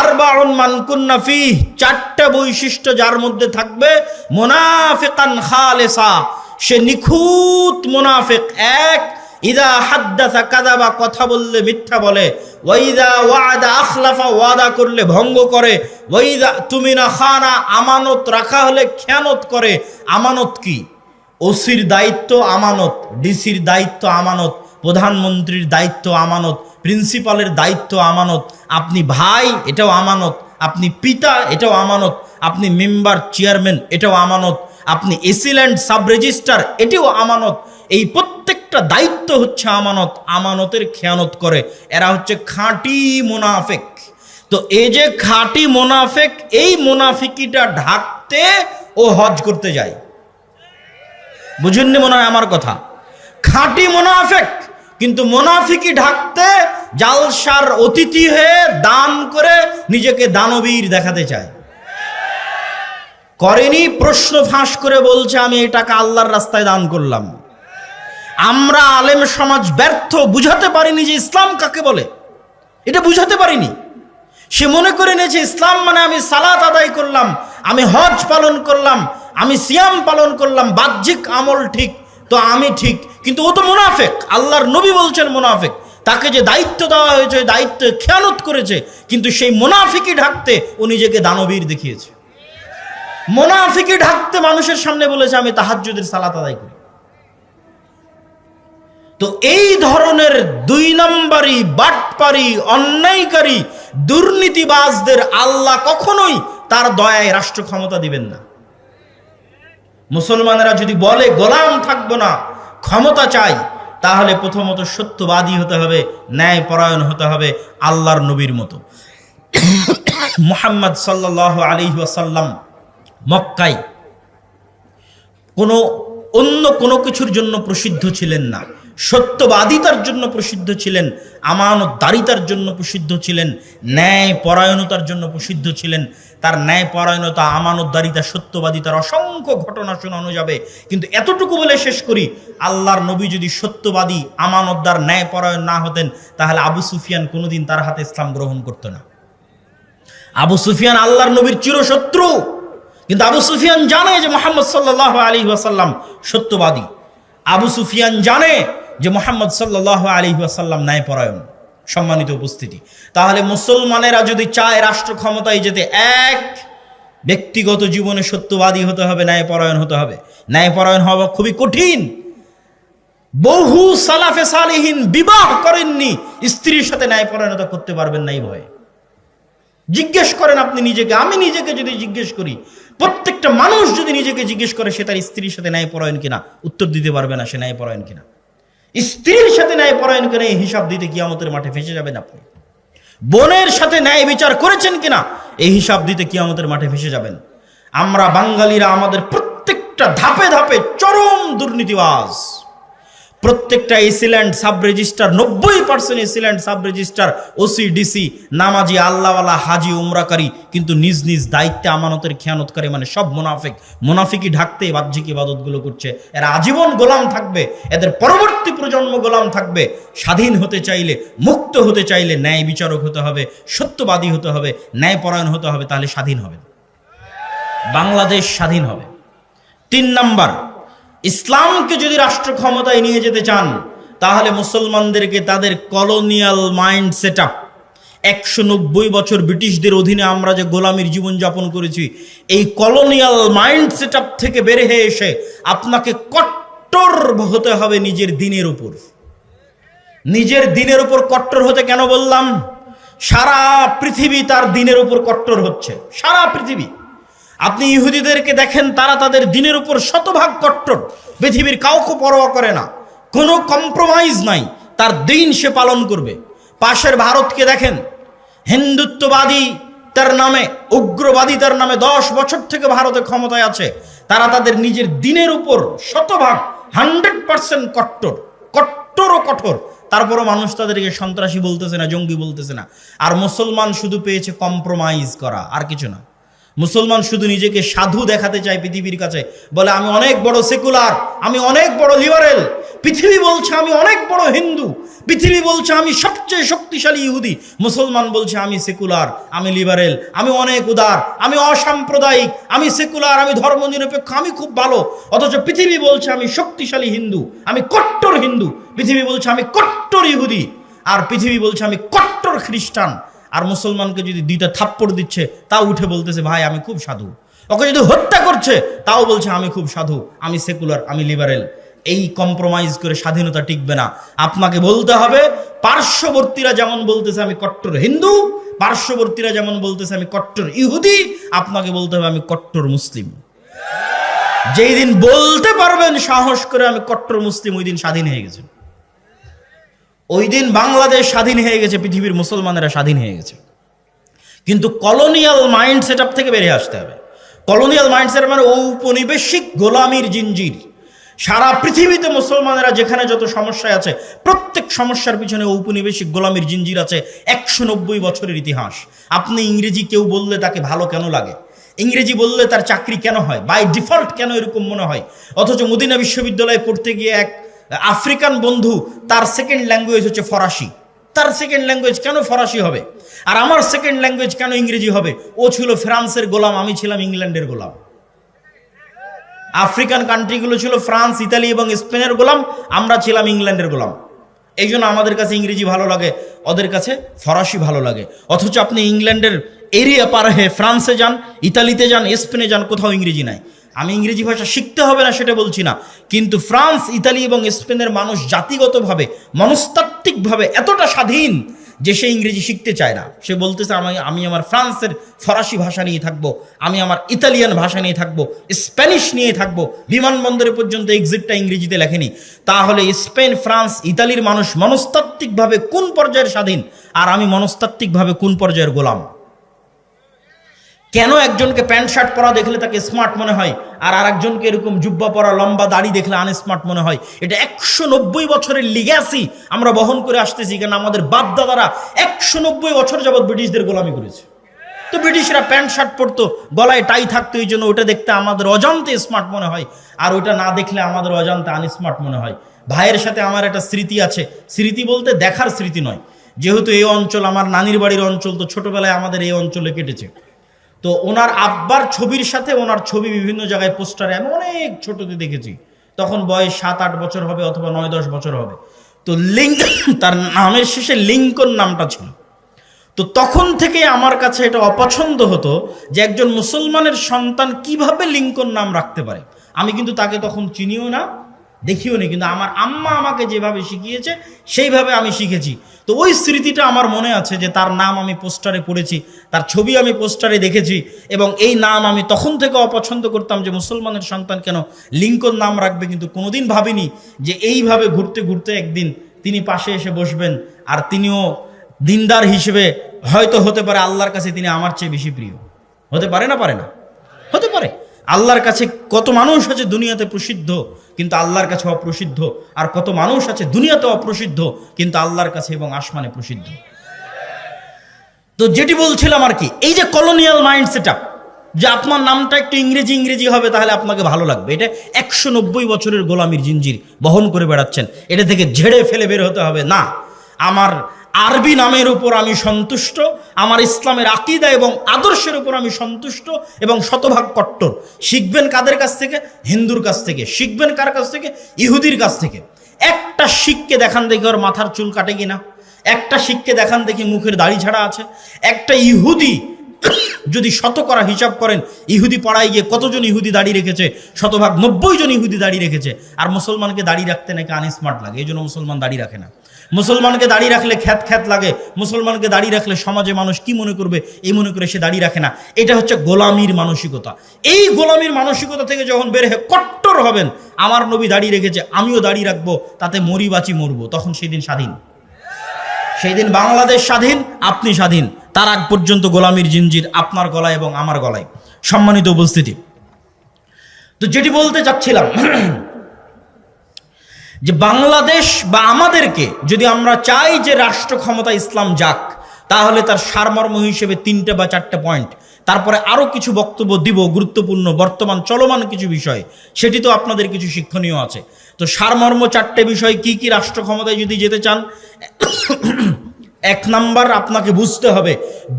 আরবাউন মান কুন্না ফীহ, চারটা বৈশিষ্ট্য যার মধ্যে থাকবে, মুনাফিকান খালিসা, সে নিখুঁত মুনাফিক। এক, ইদা হাদ্দাসা কাযাবা, কথা বললে মিথ্যা বলে, ওয়া ইদা ওয়াদা আখলাফা, ওয়াদা করলে ভঙ্গ করে, ওয়া ইদা তুমিনা খানা, আমানত রাখা হলে খেয়ানত করে। আমানত কি? ওসির দায়িত্ব আমানত, ডিসির দায়িত্ব আমানত, প্রধানমন্ত্রীর দায়িত্ব আমানত, প্রিন্সিপালের দায়িত্ব আমানত, আপনি ভাই এটাও আমানত, আপনি পিতা এটাও আমানত, আপনি মেম্বার চেয়ারম্যান এটাও আমানত, আপনি এসিল্যান্ড সাব রেজিস্ট্রার এটাও আমানত। এই প্রত্যেকটা দায়িত্ব হচ্ছে আমানত। আমানতের খেয়ানত করে, এরা হচ্ছে খাঁটি মুনাফিক। তো এই যে খাঁটি মুনাফিক, এই মুনাফিকিটা ঢাকতে ও হজ করতে যায়। বুঝুননি মনে হয় আমার কথা? খাঁটি মুনাফিক, কিন্তু মুনাফিকি ঢাকতে জালসার অতিথি হয়ে দান করে নিজেকে দানবীর দেখাতে চায়। করেনি, প্রশ্ন ফাঁস করে বলছে আমি এই টাকা আল্লাহর রাস্তায় দান করলাম। আমরা আলেম সমাজ ব্যর্থ, বুঝাতে পারিনি যে ইসলাম কাকে বলে, এটা বুঝাতে পারিনি। সে মনে করে নিয়েছে ইসলাম মানে আমি সালাত আদায় করলাম, আমি হজ পালন করলাম, আমি সিয়াম পালন করলাম, বাহ্যিক আমল ঠিক, তো আমি ঠিক। কিন্তু ও তো মুনাফিক। আল্লাহর নবী বলছেন মুনাফিক। তাকে যে দায়িত্ব দেওয়া হয়েছে ওই দায়িত্বে খেয়ানত করেছে, কিন্তু সেই মুনাফিকি ঢাকতে ও নিজেকে দানবীর দেখিয়েছে। মুনাফিকি ঢাকতে মানুষের সামনে বলেছে আমি তাহাজ্জুদের সালাত আদায় করি। তো এই ধরনের দুই নম্বরই, বাটপারি, অন্যায়কারী, দুর্নীতিবাজদের আল্লাহ কখনোই তার দয়ায় রাষ্ট্র ক্ষমতা দিবেন না। মুসলমানেরা যদি বলে গোলাম থাকবো না, ক্ষমতা চাই, তাহলে প্রথমত সত্যবাদী হতে হবে, ন্যায় পরায়ণ হতে হবে, আল্লাহর নবীর মতো। মুহাম্মদ সাল্লাল্লাহু আলাইহি ওয়াসাল্লাম মক্কায় অন্য কোনো কিছুর জন্য প্রসিদ্ধ ছিলেন না। সত্যবাদিতার জন্য প্রসিদ্ধ ছিলেন, আমানতদারিতার জন্য প্রসিদ্ধ ছিলেন, ন্যায় পরায়ণতার জন্য প্রসিদ্ধ ছিলেন। তার ন্যায় পরায়ণতা, আমানতদারিতা, সত্যবাদিতার অসংখ্য ঘটনা শোনানো যাবে, কিন্তু এতটুকু বলে শেষ করি, আল্লাহর নবী যদি সত্যবাদী, আমানতদার, ন্যায় পরায়ণ না হতেন, তাহলে আবু সুফিয়ান কোনোদিন তার হাতে ইসলাম গ্রহণ করতো না। আবু সুফিয়ান আল্লাহর নবীর চিরশত্রু, কিন্তু আবু সুফিয়ান জানে যে মুহাম্মদ সাল্লাল্লাহু আলাইহি ওয়াসাল্লাম সত্যবাদী। আবু সুফিয়ান জানে যে মুহাম্মদ সাল্লাল্লাহু আলাইহি ওয়াসাল্লাম ন্যায়পরায়ণ। সম্মানিত উপস্থিতি, তাহলে মুসলমানেরা যদি চায় রাষ্ট্র ক্ষমতায় যেতে, এক, ব্যক্তিগত জীবনে সত্যবাদী হতে হবে, ন্যায়পরায়ণ হতে হবে। ন্যায়পরায়ণ হওয়া খুবই কঠিন। বহু সালাফে সালেহিন বিবাহ করেননি, স্ত্রীর সাথে ন্যায়পরায়ণতা করতে পারবেন না এই ভয়ে। জিজ্ঞেস করেন আপনি নিজেকে, আমি নিজেকে যদি জিজ্ঞেস করি, প্রত্যেকটা মানুষ যদি নিজেকে জিজ্ঞেস করে সে তার স্ত্রীর সাথে ন্যায়পরায়ণ কিনা, উত্তর দিতে পারবে না সে ন্যায়পরায়ণ কিনা। স্ত্রীর সাথে ন্যায়পরায়ণ কিনা এই হিসাব দিতে কিয়ামতের মাঠে ফেঁসে যাবেন আপনি। বোনের সাথে ন্যায় বিচার করেছেন কিনা এই হিসাব দিতে কিয়ামতের মাঠে ফেঁসে যাবেন। আমরা বাঙালিরা আমাদের প্রত্যেকটা ধাপে ধাপে চরম দুর্নীতিবাজ। প্রত্যেকটা AC land sub registrar, 90% AC land sub registrar, OC, DC, নামাজি, আল্লাহওয়ালা, হাজি, উমরাকারী, কিন্তু নিজ নিজ দায়িত্বে আমানতের খেয়ানতকারী, মানে সব মুনাফিক। মুনাফিকি ঢাকতে বাহ্যিক ইবাদতগুলো করছে। এরা আজীবন গোলাম থাকবে, এদের পরবর্তী প্রজন্ম গোলাম থাকবে। স্বাধীন হতে চাইলে, মুক্ত হতে চাইলে ন্যায় বিচারক হতে হবে, সত্যবাদী হতে হবে, ন্যায়পরায়ণ হতে হবে, তাহলে স্বাধীন হবে, বাংলাদেশ স্বাধীন হবে। 3 নাম্বার, ইসলামকে যদি রাষ্ট্র ক্ষমতায় নিয়ে যেতে চান, তাহলে মুসলমানদেরকে তাদের কলোনিয়াল মাইন্ড সেট আপ, 190 বছর ব্রিটিশদের অধীনে আমরা যে গোলামির জীবনযাপন করেছি, এই কলোনিয়াল মাইন্ড সেট আপ থেকে বের হয়ে এসে আপনাকে কট্টর হতে হবে নিজের দিনের উপর। নিজের দিনের উপর কট্টর হতে কেন বললাম? সারা পৃথিবী তার দিনের উপর কট্টর হচ্ছে, সারা পৃথিবী। আপনি ইহুদিদেরকে দেখেন, তারা তাদের দিনের উপর শতভাগ কট্টর, পৃথিবীর কাউকে পরোয়া করে না, কোনো কম্প্রোমাইজ নাই, তার দিন সে পালন করবে। পাশের ভারতকে দেখেন, হিন্দুত্ববাদী তার নামে, উগ্রবাদী তার নামে 10 বছর থেকে ভারতে ক্ষমতায় আছে। তারা তাদের নিজের দিনের উপর শতভাগ 100% কট্টর, কট্টর ও কঠোর। তারপরও মানুষ তাদেরকে সন্ত্রাসী বলতেছে না, জঙ্গি বলতেছে না। আর মুসলমান শুধু পেয়েছে কম্প্রোমাইজ করা, আর কিছু না। মুসলমান শুধু নিজেকে সাধু দেখাতে চায় পৃথিবীর কাছে, বলে আমি অনেক বড় সেকুলার, আমি অনেক বড় লিবারেল। পৃথিবী বলছে আমি অনেক বড় হিন্দু, পৃথিবী বলছে আমি সবচেয়ে শক্তিশালী ইহুদি। মুসলমান বলছে আমি সেকুলার, আমি লিবারেল, আমি অনেক উদার, আমি অসাম্প্রদায়িক, আমি সেকুলার, আমি ধর্মনিরপেক্ষ, আমি খুব ভালো। অথচ পৃথিবী বলছে আমি শক্তিশালী হিন্দু, আমি কট্টর হিন্দু। পৃথিবী বলছে আমি কট্টর ইহুদি, আর পৃথিবী বলছে আমি কট্টর খ্রিস্টান। আর মুসলমানকে যদি 2টা থাপ্পড় দিচ্ছে, তাও উঠে বলতেছে ভাই আমি খুব সাধু। ওকে যদি হত্যা করছে, তাও বলছে আমি খুব সাধু, আমি সেকুলার, আমি লিবারেল। এই কম্প্রোমাইজ করে স্বাধীনতা টিকবে না। আপনাকে বলতে হবে, পার্শ্ববর্তীরা যেমন বলতেছে আমি কট্টর হিন্দু, পার্শ্ববর্তীরা যেমন বলতেছে আমি কট্টর ইহুদি, আপনাকে বলতে হবে আমি কট্টর মুসলিম। যেই দিন বলতে পারবেন সাহস করে আমি কট্টর মুসলিম, ওই দিন স্বাধীন হয়ে গেছে। ওই দিন বাংলাদেশ স্বাধীন হয়ে গেছে, পৃথিবীর মুসলমানেরা স্বাধীন হয়ে গেছে। কিন্তু কলোনিয়াল মাইন্ড সেট আপ থেকে বেরিয়ে আসতে হবে। কলোনিয়াল মাইন্ড সেট আপ মানে ঔপনিবেশিক গোলামির জিঞ্জির। সারা পৃথিবীতে মুসলমানেরা যেখানে যত সমস্যায় আছে, প্রত্যেক সমস্যার পিছনে ঔপনিবেশিক গোলামির জিঞ্জির আছে। 190 বছরের ইতিহাস। আপনি ইংরেজি কেউ বললে তাকে ভালো কেন লাগে? ইংরেজি বললে তার চাকরি কেন হয়? বাই ডিফল্ট কেন এরকম মনে হয়? অথচ মদিনা বিশ্ববিদ্যালয়ে পড়তে গিয়ে এক আফ্রিকান বন্ধু, তার সেকেন্ড ল্যাঙ্গুয়েজ হচ্ছে ফরাসি। তার সেকেন্ড ল্যাঙ্গুয়েজ কেন ফরাসি হবে? আর আমার সেকেন্ড ল্যাঙ্গুয়েজ কেন ইংরেজি হবে? ও ছিল ফ্রান্সের গোলাম, আমি ছিলাম ইংল্যান্ডের গোলাম। আফ্রিকান কান্ট্রিগুলো ছিল ফ্রান্স, ইতালি এবং স্পেনের গোলাম, আমরা ছিলাম ইংল্যান্ডের গোলাম। এই জন্য আমাদের কাছে ইংরেজি ভালো লাগে, ওদের কাছে ফরাসি ভালো লাগে। অথচ আপনি ইংল্যান্ডের এরিয়া পার হয়ে ফ্রান্সে যান, ইতালিতে যান, স্পেনে যান, কোথাও ইংরেজি নাই। আমি ইংরেজি ভাষা শিখতে হবে না সেটা বলছি না, কিন্তু ফ্রান্স, ইতালি এবং স্পেনের মানুষ জাতিগতভাবে, মনস্তাত্ত্বিকভাবে এতটা স্বাধীন যে সে ইংরেজি শিখতে চায় না। সে বলতেছে আমি আমার ফ্রান্সের ফরাসি ভাষা নিয়ে থাকবো, আমি আমার ইতালিয়ান ভাষা নিয়ে থাকবো, স্প্যানিশ নিয়ে থাকবো। বিমানবন্দরে পর্যন্ত এক্সিটটা ইংরেজিতে লেখেনি। তাহলে স্পেন, ফ্রান্স, ইতালির মানুষ মনস্তাত্ত্বিকভাবে কোন পর্যায়ের স্বাধীন, আর আমি মনস্তাত্ত্বিকভাবে কোন পর্যায়ের গোলাম? কেন একজনকে প্যান্ট শার্ট পরা দেখলে তাকে স্মার্ট মনে হয়, আর আরেকজনকে এরকম জুব্বা পরা লম্বা দাড়ি দেখলে আনস্মার্ট মনে হয়? এটা 190 বছরের লিগ্যাসি আমরা বহন করে আসতেছি, কারণ আমাদের বাপ দাদারা 190 বছর যাবৎ ব্রিটিশদের গোলামি করেছে। তো ব্রিটিশরা প্যান্ট শার্ট পরতো, গলায় টাই থাকতো, এই জন্য ওটা দেখতে আমাদের অজান্তে স্মার্ট মনে হয়, আর ওটা না দেখলে আমাদের অজান্তে আনস্মার্ট মনে হয়। ভাইয়ের সাথে আমার একটা স্মৃতি আছে, স্মৃতি বলতে দেখার স্মৃতি নয়, যেহেতু এই অঞ্চল আমার নানির বাড়ির অঞ্চল, তো ছোটবেলায় আমাদের এই অঞ্চলে কেটেছে। তো ওনার আব্বার ছবির সাথে ওনার ছবি বিভিন্ন জায়গায় পোস্টারে আমি অনেক ছোটতে দেখেছি, তখন বয়স 7-8 বছর হবে অথবা 9-10 বছর হবে। তো তার নামের শেষে লিঙ্কন নামটা ছিল। তো তখন থেকে আমার কাছে এটা অপছন্দ হতো যে একজন মুসলমানের সন্তান কিভাবে লিঙ্কন নাম রাখতে পারে। আমি কিন্তু তাকে তখন চিনিও না, দেখিও নি, কিন্তু আমার আম্মা আমাকে যেভাবে শিখিয়েছে সেইভাবে আমি শিখেছি। তো ওই স্মৃতিটা আমার মনে আছে যে তার নাম আমি পোস্টারে পড়েছি, তার ছবি আমি পোস্টারে দেখেছি, এবং এই নাম আমি তখন থেকে অপছন্দ করতাম যে মুসলমানের সন্তান কেন লিঙ্কন নাম রাখবে। কিন্তু কোনোদিন ভাবিনি যে এইভাবে ঘুরতে ঘুরতে একদিন তিনি পাশে এসে বসবেন, আর তিনিও দিনদার হিসেবে হয়তো হতে পারে আল্লাহর কাছে তিনি আমার চেয়ে বেশি প্রিয়। হতে পারে না? পারে না? হতে পারে। আল্লাহর কাছে কত মানুষ আছে দুনিয়াতে প্রসিদ্ধ কিন্তু আল্লাহর কাছে অপ্রসিদ্ধ, আর কত মানুষ আছে দুনিয়াতে অপ্রসিদ্ধ কিন্তু আল্লাহর কাছে এবং আসমানে প্রসিদ্ধ। তো যেটি বলছিলাম আর কি, এই যে কলোনিয়াল মাইন্ড সেটআপ, যে আপনার নামটা একটু ইংরেজি ইংরেজি হবে তাহলে আপনাকে ভালো লাগবে, এটা 190 বছরের গোলামির জিঞ্জির বহন করে বেড়াচ্ছেন। এটা থেকে ঝেড়ে ফেলে বের হতে হবে না। আমার আরবি নামের উপর আমি সন্তুষ্ট, আমার ইসলামের আকীদা এবং আদর্শের উপর আমি সন্তুষ্ট এবং শতভাগ কট্টর। শিখবেন কাদের কাছ থেকে? হিন্দুর কাছ থেকে। শিখবেন কার কাছ থেকে? ইহুদির কাছ থেকে। একটা শিখকে দেখান দেখি ওর মাথার চুল কাটে কিনা, একটা শিখকে দেখান দেখি মুখের দাড়ি ছাড়া আছে। একটা ইহুদি যদি শতকরা হিসাব করেন, ইহুদি পাড়ায় গিয়ে কতজন ইহুদি দাড়ি রেখেছে? শতভাগ 90 জন ইহুদি দাড়ি রেখেছে। আর মুসলমানকে দাড়ি রাখতে নাকি আনস্মার্ট লাগে, এই জন্য মুসলমান দাড়ি রাখে না। মুসলমানকে দাড়ি রাখলে খ্যাত খ্যাত লাগে, মুসলমানকে দাড়ি রাখলে সমাজে মানুষ কি মনে করবে এই মনে করে সে দাড়ি রাখে না। এটা হচ্ছে গোলামির মানসিকতা। এই গোলামির মানসিকতা থেকে যখন বের হয়ে কট্টর হবেন, আমার নবী দাড়ি রেখেছে আমিও দাড়ি রাখবো, তাতে মরি বাঁচি মরবো, তখন সেই দিন স্বাধীন। সেই দিন বাংলাদেশ স্বাধীন, আপনি স্বাধীন। তার আগ পর্যন্ত গোলামির জিঞ্জির আপনার গলায় এবং আমার গলায়। সম্মানিত উপস্থিতি, তো যেটি বলতে চাচ্ছিলাম যে বাংলাদেশ বা আমাদেরকে যদি আমরা চাই যে রাষ্ট্র ক্ষমতা ইসলাম যাক, তাহলে তার সারমর্ম হিসেবে 3টে বা 4টে পয়েন্ট, তারপরে আরও কিছু বক্তব্য দিব গুরুত্বপূর্ণ বর্তমান চলমান কিছু বিষয়, সেটি তো আপনাদের কিছু শিক্ষণীয় আছে। তো সারমর্ম 4টে বিষয় কি কি রাষ্ট্র ক্ষমতায় যদি যেতে চান? 1 নাম্বার, আপনাকে বুঝতে হবে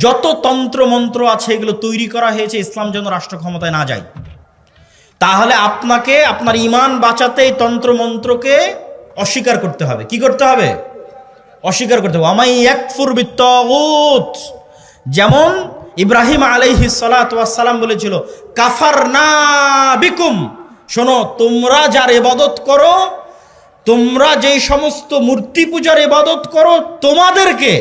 যত তন্ত্রমন্ত্র আছে এগুলো তৈরি করা হয়েছে ইসলাম যেন রাষ্ট্র ক্ষমতায় না যায়। তাহলে আপনাকে আপনার ঈমান বাঁচাতে এই তন্ত্রমন্ত্রকে অস্বীকার করতে হবে। কি করতে হবে? অস্বীকার করতে হবে। আমাই ইয়াকফুর বিত্তাগুত, যেমন ইব্রাহিম আলাইহিস সালাতু ওয়াস সালাম বলেছিল কাফারনা বিকুম, শোনো তোমরা যার ইবাদত করো, তোমরা যেই সমস্ত মূর্তি পূজার ইবাদত করো তোমাদেরকে,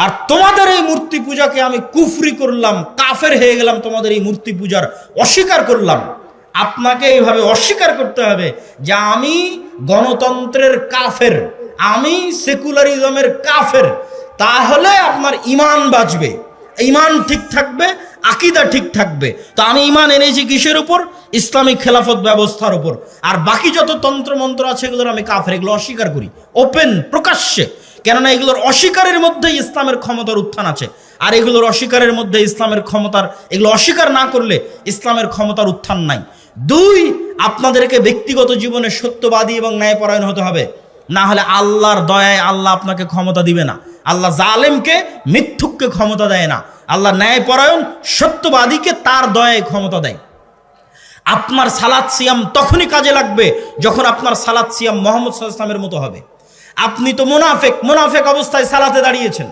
আর তোমাদের এই মূর্তি পূজাকে আমি কুফরি করলাম, কাফের হয়ে গেলাম, তোমাদের এই মূর্তি পূজার অস্বীকার করলাম। আপনাকে এইভাবে অস্বীকার করতে হবে যে আমি গণতন্ত্রের কাফের, আমি সেকুলারিজমের কাফের। তাহলে আপনার ঈমান বাঁচবে, ঈমান ঠিক থাকবে, আকীদা ঠিক থাকবে। তো আমি ঈমান এনেছি কিসের উপর? ইসলামিক খেলাফত ব্যবস্থার উপর। আর বাকি যত তন্ত্রমন্ত্র আছে এগুলোর আমি কাফের, এগুলো অস্বীকার করি ওপেন প্রকাশ্যে। কেননা এগুলোর অস্বীকারের মধ্যেই ইসলামের ক্ষমতার উত্থান আছে, আর এগুলোর অস্বীকারের মধ্যে ইসলামের ক্ষমতার, এগুলো অস্বীকার না করলে ইসলামের ক্ষমতার উত্থান নাই। 2, আপনাদেরকে ব্যক্তিগত জীবনে সত্যবাদী এবং ন্যায়পরায়ণ হতে হবে, না হলে আল্লাহর দয়ায় আল্লাহ আপনাকে ক্ষমতা দিবে না। আল্লাহ জালেমকে, মিথ্যুককে ক্ষমতা দেয় না, আল্লাহ ন্যায়পরায়ণ সত্যবাদীকে তার দয়ায় ক্ষমতা দেয়। আপনার সালাত সিয়াম তখনই কাজে লাগবে যখন আপনার সালাত সিয়াম মুহাম্মদ সাল্লাল্লাহু আলাইহি ওয়াসাল্লামের মতো হবে। আপনি তো মুনাফেক অবস্থায় সালাতে দাঁড়িয়েছেন,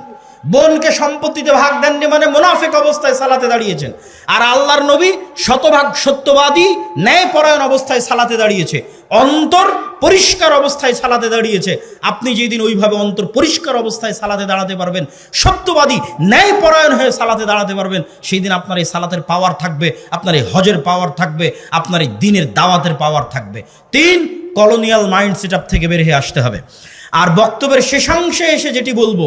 বোনকে সম্পত্তিতে ভাগ দেননি মানে মুনাফেক অবস্থায় সালাতে দাঁড়িয়েছেন। আর আল্লাহর নবী শতভাগ সত্যবাদী ন্যায়পরায়ণ অবস্থায় সালাতে দাঁড়িয়েছে, অন্তর পরিষ্কার অবস্থায় সালাতে দাঁড়িয়েছে। আপনি যেদিন ওইভাবে অন্তর পরিষ্কার অবস্থায় সালাতে দাঁড়াতে পারবেন, সত্যবাদী ন্যায়পরায়ণ হয়ে সালাতে দাঁড়াতে পারবেন, সেই দিন আপনার এই সালাতের পাওয়ার থাকবে, আপনার এই হজের পাওয়ার থাকবে, আপনার এই দ্বীনের দাওয়াতের পাওয়ার থাকবে। 3, কলোনিয়াল মাইন্ড সেটআপ থেকে বের হয়ে আসতে হবে। আর বক্তব্যের শেষাংশে এসে যেটি বলবো,